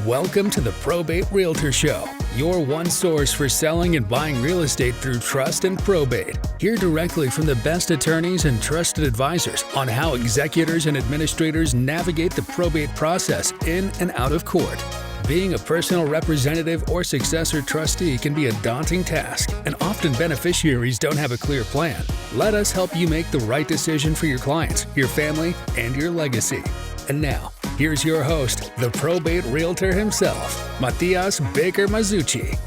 Welcome to the Probate Realtor Show, your one source for selling and buying real estate through trust and probate. Hear directly from the best attorneys and trusted advisors on how executors and administrators navigate the probate process in and out of court. Being a personal representative or successor trustee can be a daunting task, and often beneficiaries don't have a clear plan. Let us help you make the right decision for your clients, your family, and your legacy. And now, here's your host, the probate realtor himself, Matias Baker Masucci.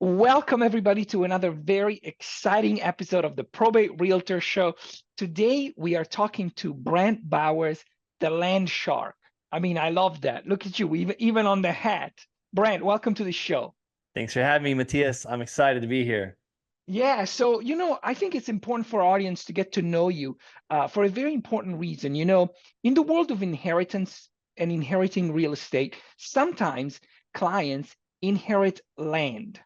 Welcome, everybody, to another very exciting episode of the Probate Realtor Show. Today, we are talking to Brent Bowers, the land shark. I mean, I love that. Look at you, even on the hat. Brent, welcome to the show. Thanks for having me, Matias. I'm excited to be here. Yeah, so, I think it's important for our audience to get to know you for a very important reason. In the world of inheritance and inheriting real estate, sometimes clients inherit land.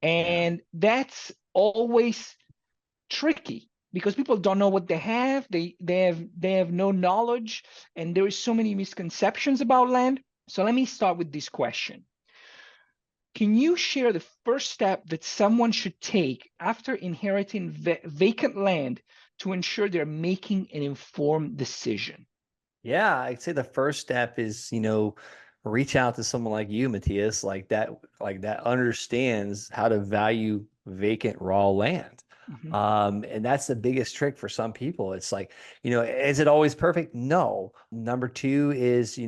And that's always tricky because people don't know what they have. They have no knowledge, and there is so many misconceptions about land. So let me start with this question. Can you share the first step that someone should take after inheriting vacant land to ensure they're making an informed decision? Yeah, I'd say the first step is, reach out to someone like you, Matias, like that understands how to value vacant raw land. Mm-hmm. And that's the biggest trick for some people. It's like, is it always perfect? No. Number two is,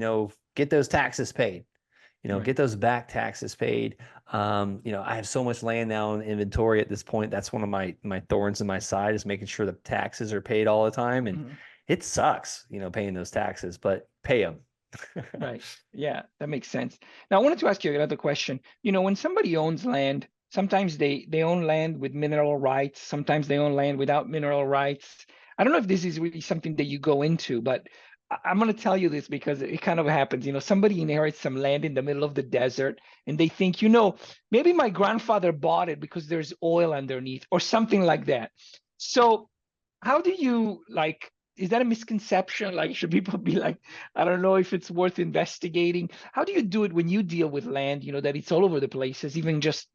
get those taxes paid. Right. Get those back taxes paid. I have so much land now in inventory at this point. That's one of my thorns in my side is making sure the taxes are paid all the time. And it sucks, paying those taxes, but pay them. Right. Yeah, that makes sense. Now, I wanted to ask you another question. When somebody owns land, sometimes they own land with mineral rights. Sometimes they own land without mineral rights. I don't know if this is really something that you go into, but I'm going to tell you this because it kind of happens. Somebody inherits some land in the middle of the desert and they think, maybe my grandfather bought it because there's oil underneath or something like that. So how do you is that a misconception? Should people be like, I don't know if it's worth investigating? How do you do it when you deal with land, that it's all over the places, even just,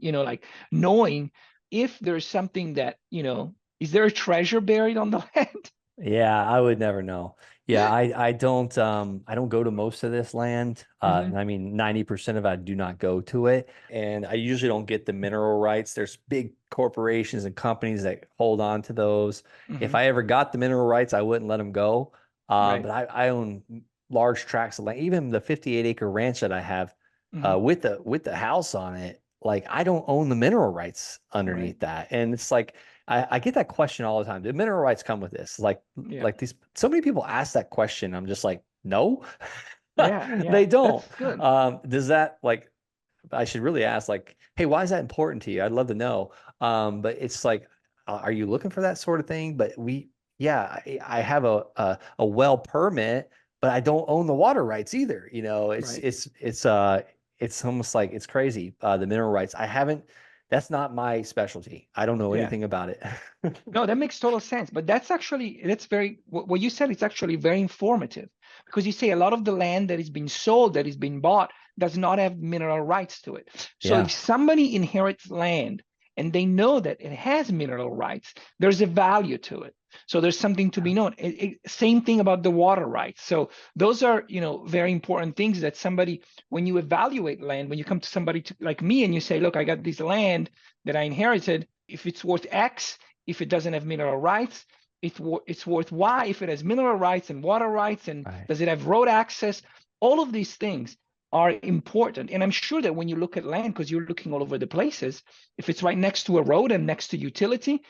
knowing if there's something that, is there a treasure buried on the land? Yeah, I would never know. Yeah, I don't go to most of this land. I mean, 90% of it, I do not go to it. And I usually don't get the mineral rights. There's big corporations and companies that hold on to those. If I ever got the mineral rights, I wouldn't let them go. Right. But I own large tracts of land, even the 58-acre ranch that I have with the house on it. I don't own the mineral rights underneath that. And it's like, I get that question all the time. Do mineral rights come with this? So many people ask that question. I'm just like, no, they don't. Does that I should really ask hey, why is that important to you? I'd love to know. But it's like, are you looking for that sort of thing? But I have a well permit, but I don't own the water rights either. It's almost like it's crazy. The mineral rights. That's not my specialty. I don't know anything about it. No, that makes total sense. But that's very, what you said, it's actually very informative because you say a lot of the land that is being sold, that is being bought, does not have mineral rights to it. So if somebody inherits land and they know that it has mineral rights, there's a value to it. So there's something to be known. Same thing about the water rights. So those are, very important things that somebody, when you evaluate land, when you come to somebody like me and you say, look, I got this land that I inherited. If it's worth X, if it doesn't have mineral rights, it's worth Y. If it has mineral rights and water rights, and does it have road access? All of these things are important. And I'm sure that when you look at land, because you're looking all over the places, if it's right next to a road and next to utility,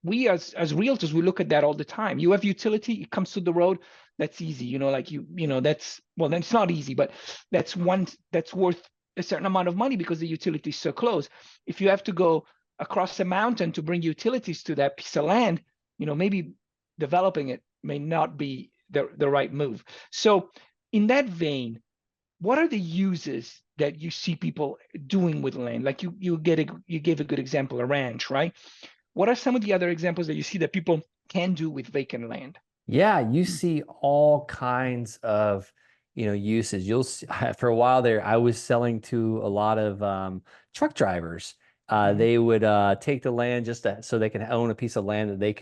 we as realtors, we look at that all the time. You have utility, it comes to the road, that's easy. That's, well, that's not easy, but that's worth a certain amount of money because the utility is so close. If you have to go across a mountain to bring utilities to that piece of land, maybe developing it may not be the right move. So in that vein, what are the uses that you see people doing with land? Like you gave a good example, a ranch, right? What are some of the other examples that you see that people can do with vacant land? Yeah, you see all kinds of usage. For a while there, I was selling to a lot of truck drivers. They would take the land so they can own a piece of land that they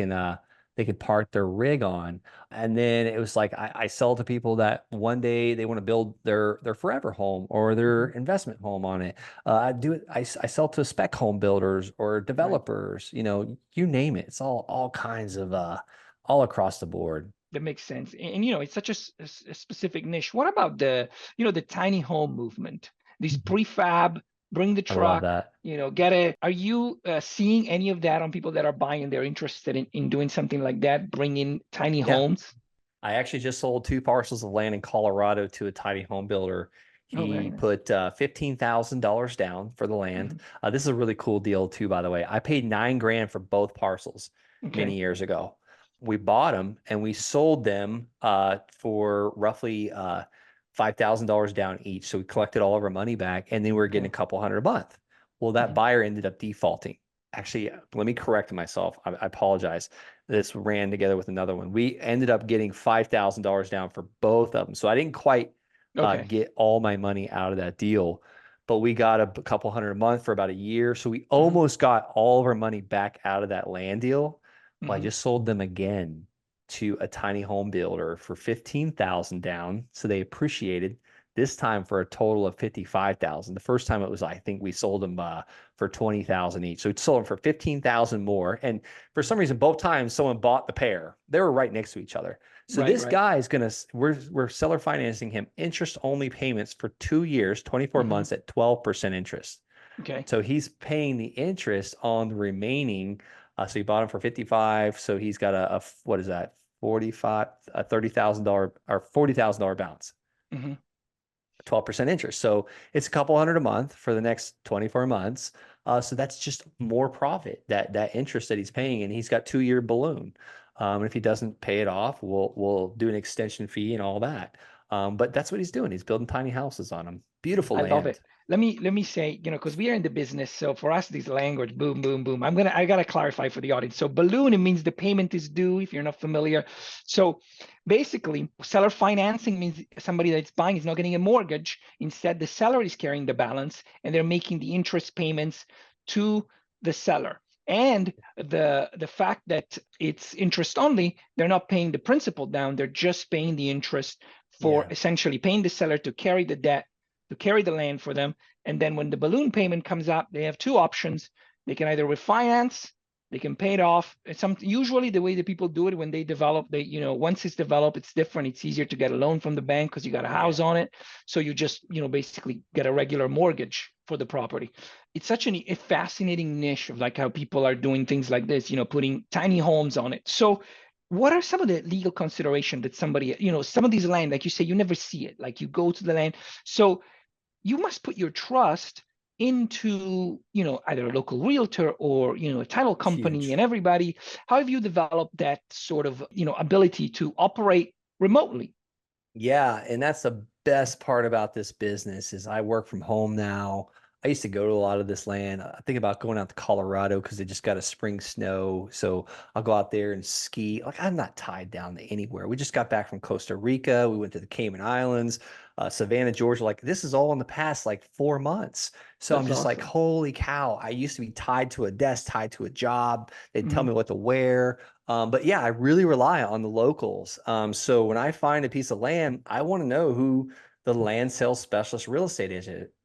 could park their rig on. And then it was like I sell to people that one day they want to build their forever home or their investment home on it. I sell to spec home builders or developers, you name it. It's all kinds of all across the board. That makes sense. And it's such a specific niche. What about the tiny home movement? These prefab, bring the I love truck, that. are you seeing any of that on people that are buying and they're interested in doing something like that, bring in tiny Yeah. homes? I actually just sold 2 parcels of land in Colorado to a tiny home builder. Oh, very He nice. put $15,000 down for the land. This is a really cool deal too, by the way. I paid $9,000 for both parcels many years ago. We bought them and we sold them for roughly $5,000 down each. So we collected all of our money back, and then we were getting a couple hundred a month. Well, that buyer ended up defaulting. Actually, let me correct myself. I apologize. This ran together with another one. We ended up getting $5,000 down for both of them. So I didn't quite get all my money out of that deal, but we got a couple hundred a month for about a year. So we almost got all of our money back out of that land deal. Well, I just sold them again to a tiny home builder for $15,000 down. So they appreciated, this time for a total of $55,000. The first time it was, I think we sold them for $20,000 each. So we sold them for $15,000 more. And for some reason, both times someone bought the pair. They were right next to each other. So this guy is we're seller financing him interest only payments for 2 years, 24 months at 12% interest. Okay. So he's paying the interest on the remaining. So he bought him for 55. So he's got a what is that? $30,000 or $40,000 balance. 12% interest. So it's a couple hundred a month for the next 24 months. So that's just more profit, that interest that he's paying, and he's got 2-year balloon. And if he doesn't pay it off, we'll do an extension fee and all that. But that's what he's doing. He's building tiny houses on them. Beautiful land. I love it. Let me say, because we are in the business. So for us, this language, boom, boom, boom. I gotta clarify for the audience. So balloon, it means the payment is due, if you're not familiar. So basically, seller financing means somebody that's buying is not getting a mortgage. Instead, the seller is carrying the balance and they're making the interest payments to the seller. And the fact that it's interest only, they're not paying the principal down, they're just paying the interest for essentially paying the seller to carry the debt, to carry the land for them. And then when the balloon payment comes up, they have 2 options. They can either refinance, they can pay it off. Usually the way that people do it when they develop, once it's developed, it's different. It's easier to get a loan from the bank because you got a house on it. So you just, basically get a regular mortgage for the property. It's such a fascinating niche of like how people are doing things like this, putting tiny homes on it. So what are some of the legal consideration that somebody, some of these land, like you say, you never see it, like you go to the land. So you must put your trust into, either a local realtor or, a title company and everybody. How have you developed that sort of, ability to operate remotely? Yeah. And that's the best part about this business is I work from home now. I used to go to a lot of this land. I think about going out to Colorado because they just got a spring snow. So I'll go out there and ski. Like, I'm not tied down to anywhere. We just got back from Costa Rica. We went to the Cayman Islands, Savannah, Georgia. Like, this is all in the past, like 4 months. So I'm just like, holy cow. I used to be tied to a desk, tied to a job. They'd tell me what to wear. But yeah, I really rely on the locals. So when I find a piece of land, I want to know who the land sales specialist real estate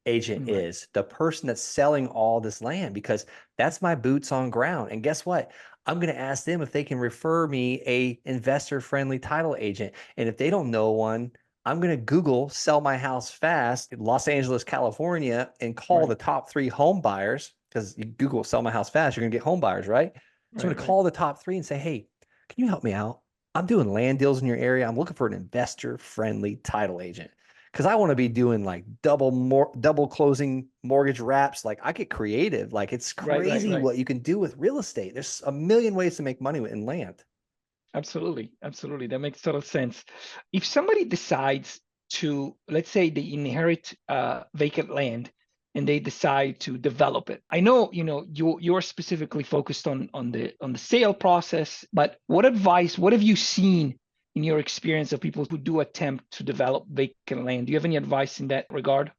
agent is, the person that's selling all this land, because that's my boots on ground. And guess what? I'm going to ask them if they can refer me a investor friendly title agent. And if they don't know one, I'm going to Google sell my house fast in Los Angeles, California, and call the top 3 home buyers, because you Google sell my house fast, you're going to get home buyers, right? So I'm going to call the top 3 and say, hey, can you help me out? I'm doing land deals in your area. I'm looking for an investor friendly title agent. Because I want to be doing like double closing mortgage wraps. Like, I get creative. Like, it's crazy what you can do with real estate. There's a million ways to make money in land. Absolutely. Absolutely. That makes total sense. If somebody decides to, let's say they inherit vacant land and they decide to develop it. I know, you're specifically focused on the sale process, but what advice, what have you seen in your experience of people who do attempt to develop vacant land? Do you have any advice in that regard?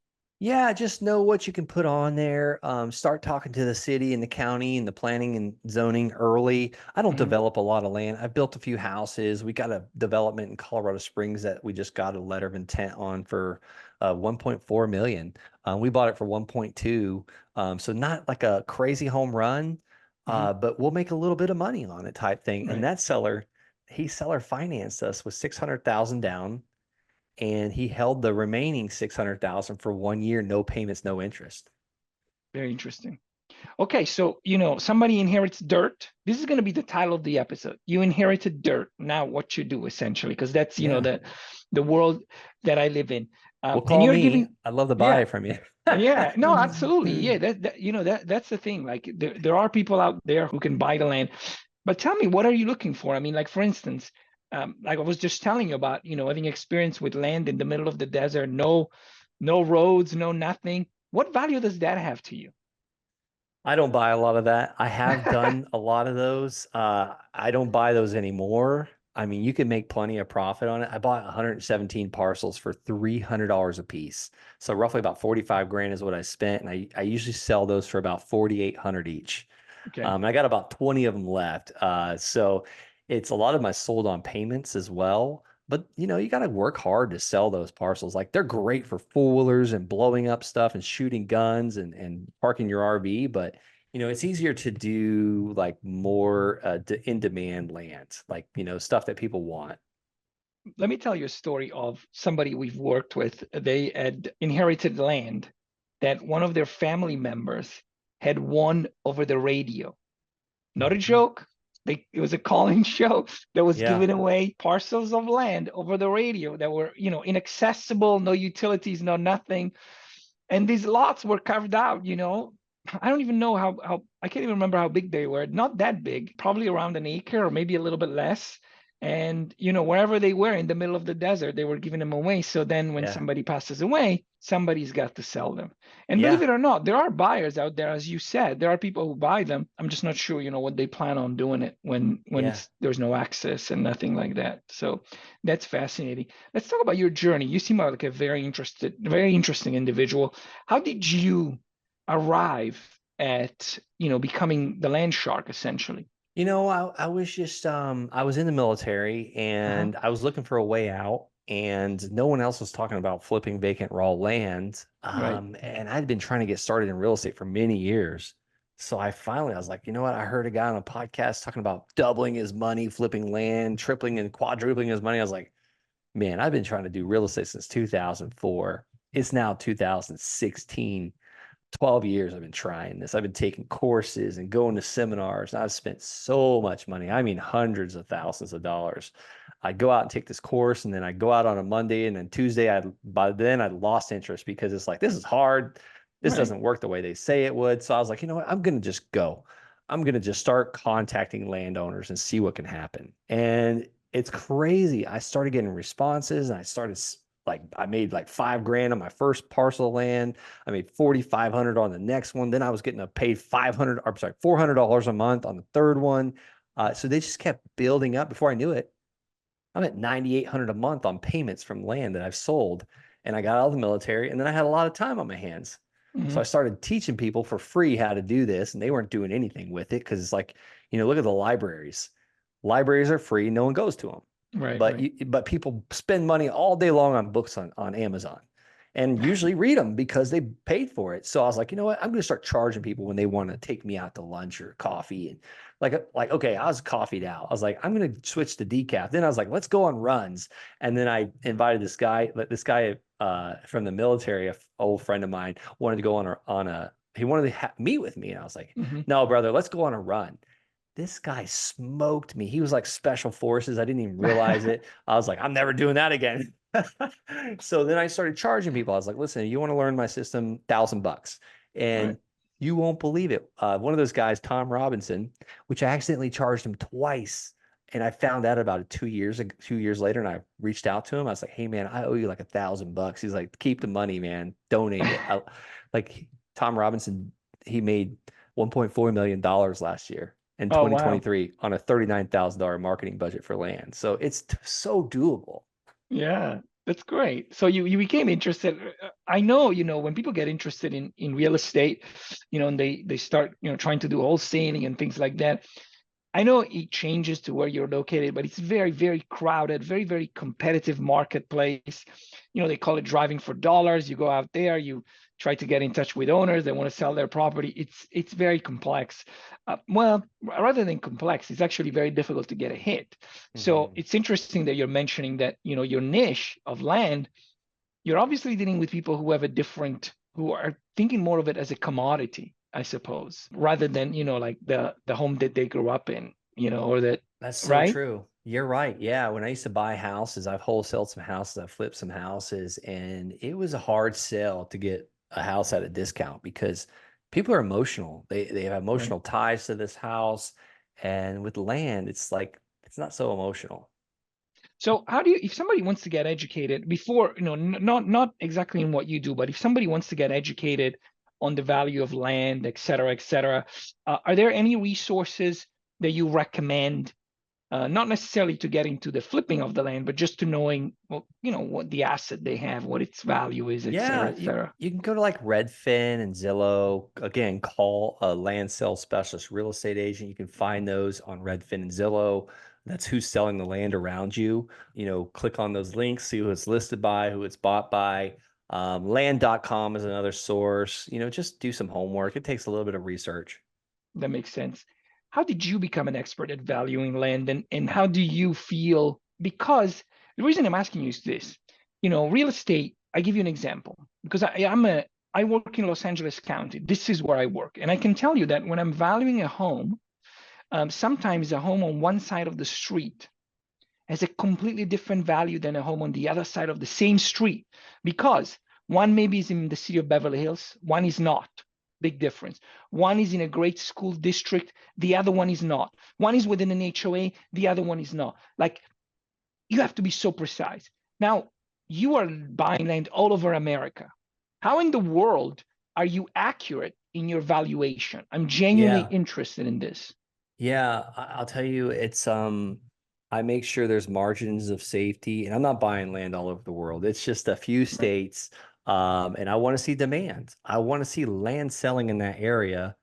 Yeah, just know what you can put on there. Start talking to the city and the county and the planning and zoning early. I don't develop a lot of land. I've built a few houses. We got a development in Colorado Springs that we just got a letter of intent on for 1.4 million. We bought it for 1.2. So not like a crazy home run, but we'll make a little bit of money on it type thing. Right. And that seller, he seller financed us with 600,000 down, and he held the remaining 600,000 for 1 year, no payments, no interest. Very interesting. Okay, so somebody inherits dirt. This is going to be the title of the episode. You inherited dirt. Now, what you do essentially, because that's the world that I live in. Well, And call you're me. giving, I'd love to buy it from you. yeah, no, absolutely, yeah. That's the thing. Like there are people out there who can buy the land, but tell me, what are you looking for? I mean, like for instance, like I was just telling you about, having experience with land in the middle of the desert, no roads, no nothing. What value does that have to you? I don't buy a lot of that. I have done a lot of those. I don't buy those anymore. I mean, you can make plenty of profit on it. I bought 117 parcels for $300 a piece. So roughly about 45 grand is what I spent. And I usually sell those for about 4,800 each. Okay. I got about 20 of them left. So it's a lot of my sold on payments as well. But you got to work hard to sell those parcels. Like they're great for four-wheelers and blowing up stuff and shooting guns and parking your RV. But it's easier to do like more in demand land, like stuff that people want. Let me tell you a story of somebody we've worked with. They had inherited land that one of their family members had won over the radio. Not a joke. It was a call-in show that was giving away parcels of land over the radio that were, inaccessible, no utilities, no nothing. And these lots were carved out, I don't even know how I can't even remember how big they were. Not that big, probably around an acre or maybe a little bit less. And wherever they were in the middle of the desert, they were giving them away. So then when somebody passes away, somebody's got to sell them. And believe it or not, there are buyers out there, as you said. There are people who buy them. I'm just not sure, what they plan on doing it when there's no access and nothing like that. So that's fascinating. Let's talk about your journey. You seem like a very interesting individual. How did you arrive at becoming the land shark essentially? I was just I was in the military and I was looking for a way out, and no one else was talking about flipping vacant raw land. And I'd been trying to get started in real estate for many years. So I was like, you know what? I heard a guy on a podcast talking about doubling his money, flipping land, tripling and quadrupling his money. I was like, man, I've been trying to do real estate since 2004. It's now 2016. 12 years I've been trying this. I've been taking courses and going to seminars. I've spent so much money. I mean, hundreds of thousands of dollars. I go out and take this course, and then I go out on a Monday, and then Tuesday, by then I lost interest because it's like, this is hard. This doesn't work the way they say it would. So I was like, you know what? I'm going to just go. I'm going to just start contacting landowners and see what can happen. And it's crazy. I started getting responses, and I made like $5,000 on my first parcel of land. I made $4,500 on the next one. Then I was getting paid $400 a month on the third one. So they just kept building up. Before I knew it, I'm at $9,800 a month on payments from land that I've sold. And I got out of the military, and then I had a lot of time on my hands. So I started teaching people for free how to do this, and they weren't doing anything with it because it's like, look at the libraries. Libraries are free. No one goes to them. But people spend money all day long on books on Amazon, and usually read them because they paid for it. So I was like, you know what? I'm going to start charging people when they want to take me out to lunch or coffee. And okay, I was coffeeed out. I was like, I'm going to switch to decaf. Then I was like, let's go on runs. And then I invited this guy from the military, an old friend of mine, wanted to go he wanted to meet with me. And I was like, no, brother, let's go on a run. This guy smoked me. He was like special forces. I didn't even realize it. I was like, I'm never doing that again. So then I started charging people. I was like, listen, you want to learn my system, $1,000. And you won't believe it. One of those guys, Tom Robinson, which I accidentally charged him twice. And I found out about it 2 years later, and I reached out to him. I was like, hey man, I owe you like $1,000. He's like, keep the money, man. Donate it. Tom Robinson, he made $1.4 million last year. in Oh, wow. 2023 on a $39,000 marketing budget for land. So it's so doable. Yeah, that's great. So you became interested. I know, when people get interested in real estate, and they start, trying to do wholesaling and things like that. I know it changes to where you're located, but it's very, very crowded, very, very competitive marketplace. They call it driving for dollars. You go out there, you try to get in touch with owners. They want to sell their property. It's very complex. Well, rather than complex, it's actually very difficult to get a hit. So it's interesting that you're mentioning that, your niche of land, you're obviously dealing with people who have who are thinking more of it as a commodity, I suppose, rather than, like the home that they grew up in, or that, That's so right? true. You're right. Yeah. When I used to buy houses, I've wholesaled some houses, I've flipped some houses, and it was a hard sell to get a house at a discount because people are emotional. They have Right. emotional ties to this house. And with land, it's like it's not so emotional. So how do you, if somebody wants to get educated before, not exactly in what you do, but if somebody wants to get educated on the value of land, et cetera, are there any resources that you recommend? Not necessarily to get into the flipping of the land, but just to knowing, well, what the asset they have, what its value is, et cetera, Yeah, et cetera. you can go to like Redfin and Zillow. Again, call a land sales specialist real estate agent. You can find those on Redfin and Zillow. That's who's selling the land around you. Click on those links, see who it's listed by, who it's bought by. Land.com is another source. Just do some homework. It takes a little bit of research. That makes sense. How did you become an expert at valuing land, and how do you feel? Because the reason I'm asking you is this, real estate, I give you an example because I work in Los Angeles County. This is where I work. And I can tell you that when I'm valuing a home, sometimes a home on one side of the street has a completely different value than a home on the other side of the same street because one maybe is in the city of Beverly Hills, one is not. Big difference. One is in a great school district, the other one is not. One is within an HOA, the other one is not. Like, you have to be so precise. Now, you are buying land all over America. How in the world are you accurate in your valuation? I'm genuinely Yeah. interested in this. Yeah, I'll tell you, it's I make sure there's margins of safety, and I'm not buying land all over the world. It's just a few Right. states, and I want to see demand. I want to see land selling in that area,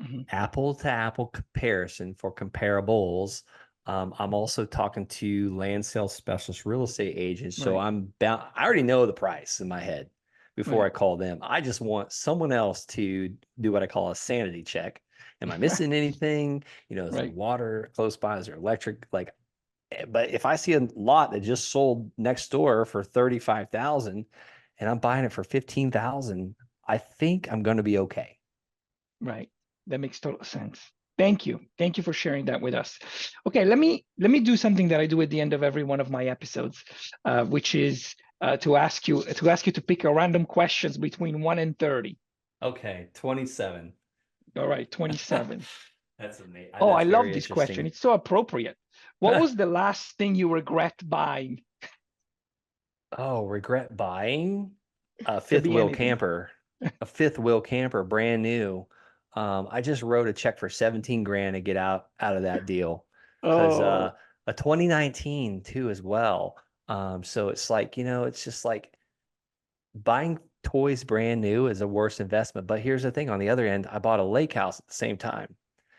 Mhm. apple to apple comparison for comparables. I'm also talking to land sales specialist real estate agents, so Right. I'm bound. I already know the price in my head before Right. I call them. I just want someone else to do what I call a sanity check. Am I missing anything? Is there Right. water close by? Is there electric? But if I see a lot that just sold next door for 35,000 and I'm buying it for 15,000, I think I'm going to be okay. Right. That makes total sense. Thank you. Thank you for sharing that with us. Okay, let me do something that I do at the end of every one of my episodes, which is to ask you to pick a random questions between 1 and 30. Okay, 27. All right, 27. That's amazing. Oh, I That's love very this question. interesting. It's so appropriate. What was the last thing you regret buying? Oh, regret buying a Could fifth be wheel anything. camper, brand new. I just wrote a check for 17 grand to get out of that deal because Oh, a 2019 too as well. So it's like, it's just like buying toys brand new is a worse investment. But here's the thing, on the other end, I bought a lake house at the same time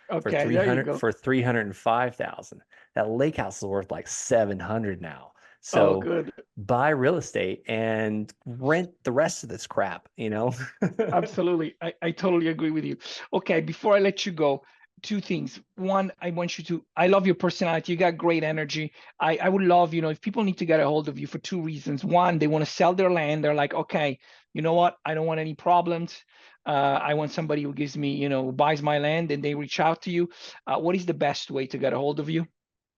for okay, there you 300 go. for 305,000. That lake house is worth like 700 now. Oh, So good. buy real estate and rent the rest of this crap. Absolutely. I totally agree with you. Okay, before I let you go, two things. One, I love your personality. You got great energy. I would love, if people need to get a hold of you for two reasons. One, they want to sell their land. They're like, okay, you know what? I don't want any problems. I want somebody who gives me, buys my land, and they reach out to you. What is the best way to get a hold of you?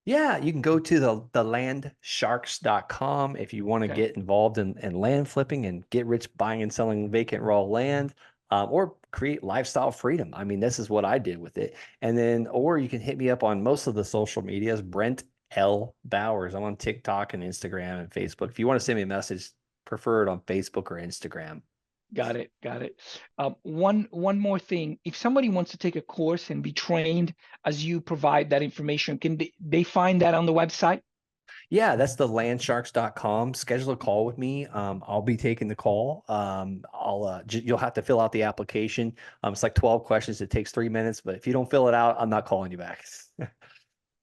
Yeah, you can go to the landsharks.com if you want to Okay. get involved in land flipping and get rich buying and selling vacant raw land, or create lifestyle freedom. I mean, this is what I did with it. And then, or you can hit me up on most of the social medias, Brent L. Bowers. I'm on TikTok and Instagram and Facebook. If you want to send me a message, prefer it on Facebook or Instagram. Got it. Got it. One more thing. If somebody wants to take a course and be trained as you provide that information, can they find that on the website? Yeah, that's the landsharks.com. Schedule a call with me. I'll be taking the call. You'll have to fill out the application. It's like 12 questions. It takes 3 minutes, but if you don't fill it out, I'm not calling you back.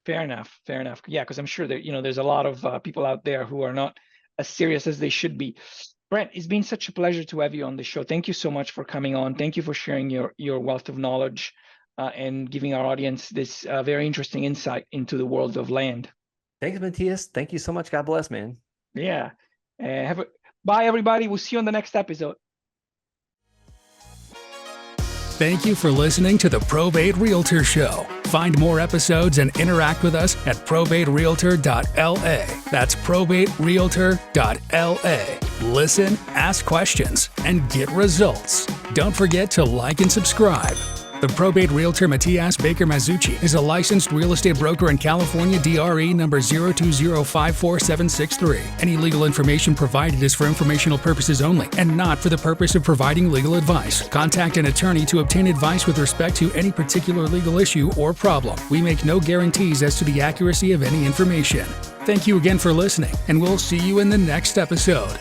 Fair enough. Fair enough. Yeah, because I'm sure that, there's a lot of people out there who are not as serious as they should be. Brent, it's been such a pleasure to have you on the show. Thank you so much for coming on. Thank you for sharing your wealth of knowledge and giving our audience this very interesting insight into the world of land. Thanks, Matias. Thank you so much. God bless, man. Yeah. Bye, everybody. We'll see you on the next episode. Thank you for listening to the Probate Realtor Show. Find more episodes and interact with us at probaterealtor.la. That's probaterealtor.la. Listen, ask questions, and get results. Don't forget to like and subscribe. The Probate Realtor Matias Baker Masucci is a licensed real estate broker in California, DRE number 020544763. Any legal information provided is for informational purposes only and not for the purpose of providing legal advice. Contact an attorney to obtain advice with respect to any particular legal issue or problem. We make no guarantees as to the accuracy of any information. Thank you again for listening, and we'll see you in the next episode.